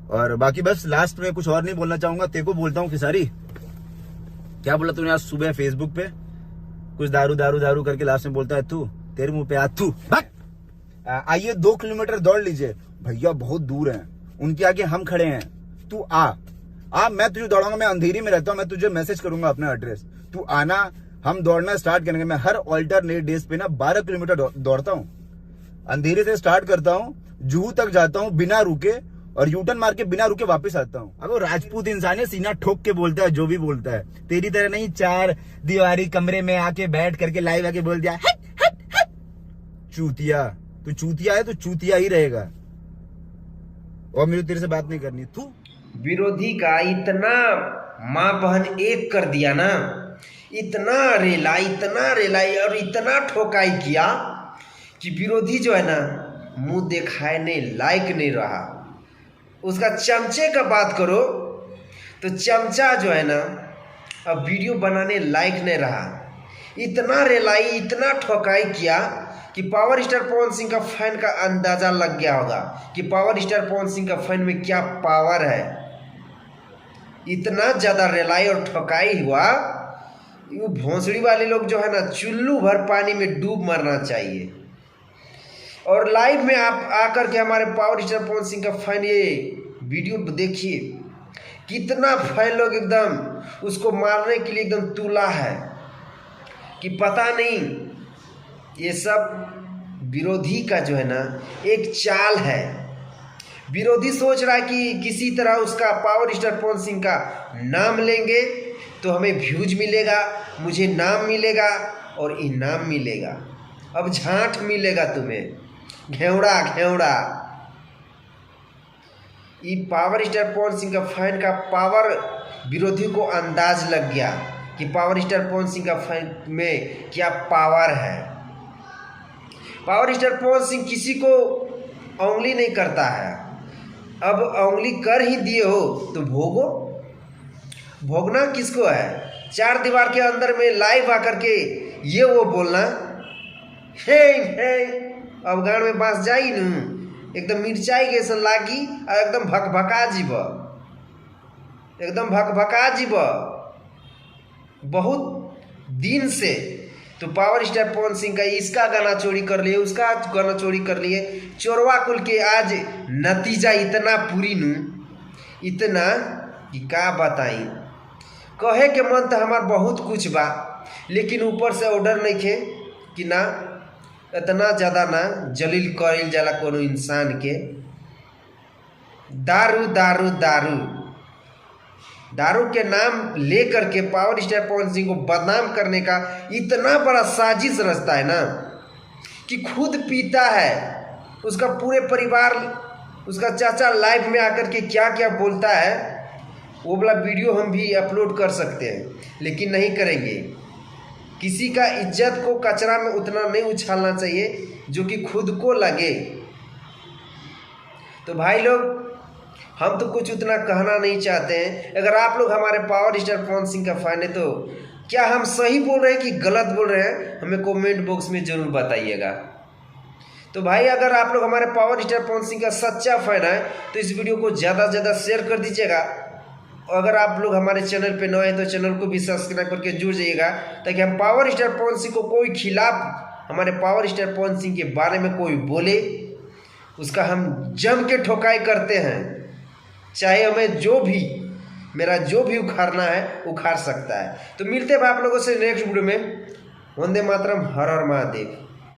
और बाकी बस लास्ट में कुछ और नहीं बोलना चाहूंगा, तेरे को बोलता हूँ खेसारी। क्या बोला तूने आज सुबह फेसबुक पे? कुछ दारू दारू दारू करके लास्ट में बोलता है तू, तेरे मुंह पे आथू। आइए 2 किलोमीटर दौड़ लीजिए भैया, बहुत दूर है, उनके आगे हम खड़े हैं, तू आ मैं तुझे दौड़ाऊंगा। मैं अंधेरी में रहता हूँ, मैं तुझे मैसेज करूंगा अपना एड्रेस, तू आना, हम दौड़ना स्टार्ट करेंगे। मैं हर ऑल्टरनेट डेज पे ना 12 किलोमीटर दौड़ता हूँ। अंधेरे से स्टार्ट करता हूँ, जुहू तक जाता हूँ बिना रुके, और यूटर्न मार के बिना रुके वापस आता हूँ। अब वो राजपूत इंसान है, सीना ठोक के बोलता है जो भी बोलता है, तेरी तरह नहीं 4 दीवारी कमरे में आके बैठ करके लाइव आके बोल दिया हट हट हट। चूतिया, तू चूतिया है, तू चूतिया ही रहेगा, और मुझे तेरे से बात नहीं करनी। तू विरोधी का इतना माँ बहन एक कर दिया ना, इतना रेलाई और इतना ठोकाई किया कि विरोधी जो है ना मुंह दिखाने लायक नहीं रहा। उसका चमचे का बात करो तो चमचा जो है ना अब वीडियो बनाने लायक नहीं रहा। इतना रेलाई, इतना ठोकाई किया कि पावर स्टार पवन सिंह का फैन का अंदाजा लग गया होगा कि पावर स्टार पवन सिंह का फैन में क्या पावर है। इतना ज़्यादा रेलाई और ठोकाई हुआ, वो भोंसड़ी वाले लोग जो है ना चुल्लू भर पानी में डूब मरना चाहिए। और लाइव में आप आकर के हमारे पावर स्टार पवन सिंह का फैन ये वीडियो देखिए, कितना फैन लोग एकदम उसको मारने के लिए एकदम तुला है कि पता नहीं। ये सब विरोधी का जो है ना एक चाल है। विरोधी सोच रहा है कि किसी तरह उसका पावर स्टार पवन सिंह का नाम लेंगे तो हमें व्यूज मिलेगा, मुझे नाम मिलेगा और इनाम मिलेगा। अब झांठ मिलेगा तुम्हें, घेवड़ा घेवड़ा। ये पावर स्टार पवन सिंह का फैन का पावर विरोधी को अंदाज लग गया कि पावर स्टार पवन सिंह का फैन में क्या पावर है। पावर स्टार पवन सिंह किसी को उंगली नहीं करता है, अब उंगली कर ही दिए हो तो भोगो। भोगना किसको है? 4 दीवार के अंदर में लाइव आकर के ये वो बोलना हे हे, अब गाड़ में बांस जाई न एकदम मिर्चाई के सन लागी और एकदम भकभका जीव, एकदम भकभका जीव। बहुत दिन से तो पावर स्टार पवन सिंह का इसका गाना चोरी कर लिए, उसका गाना चोरी कर लिए, चोरवा कुल के आज नतीजा इतना पूरी नू, इतना कि का बताई। कहे के मन तो हमार बहुत कुछ बा, लेकिन ऊपर से ऑर्डर नहीं खे कि ना इतना ज़्यादा ना जलील करेल जाला कोनो इंसान के। दारू दारू दारू दारू के नाम लेकर के पावर स्टार पवन सिंह को बदनाम करने का इतना बड़ा साजिश रचता है ना कि खुद पीता है, उसका पूरे परिवार, उसका चाचा लाइव में आकर के क्या क्या बोलता है वो वाला वीडियो हम भी अपलोड कर सकते हैं, लेकिन नहीं करेंगे। किसी का इज्जत को कचरा में उतना नहीं उछालना चाहिए जो कि खुद को लगे। तो भाई लोग, हम तो कुछ उतना कहना नहीं चाहते हैं। अगर आप लोग हमारे पावर स्टार पवन सिंह का फैन है तो क्या हम सही बोल रहे हैं कि गलत बोल रहे हैं, हमें कमेंट बॉक्स में ज़रूर बताइएगा। तो भाई, अगर आप लोग हमारे पावर स्टार पवन सिंह का सच्चा फैन है तो इस वीडियो को ज़्यादा से ज़्यादा शेयर कर दीजिएगा। अगर आप लोग हमारे चैनल पे नए हैं तो चैनल को भी सब्सक्राइब करके जुड़ जाइएगा, ताकि हम पावर स्टार पवन सिंह को कोई खिलाफ, हमारे पावर स्टार पवन सिंह के बारे में कोई बोले उसका हम जम के ठोकाई करते हैं। चाहे हमें जो भी, मेरा जो भी उखाड़ना है उखाड़ सकता है। तो मिलते हैं आप लोगों से नेक्स्ट वीडियो में। वंदे मातरम, हर हर महादेव।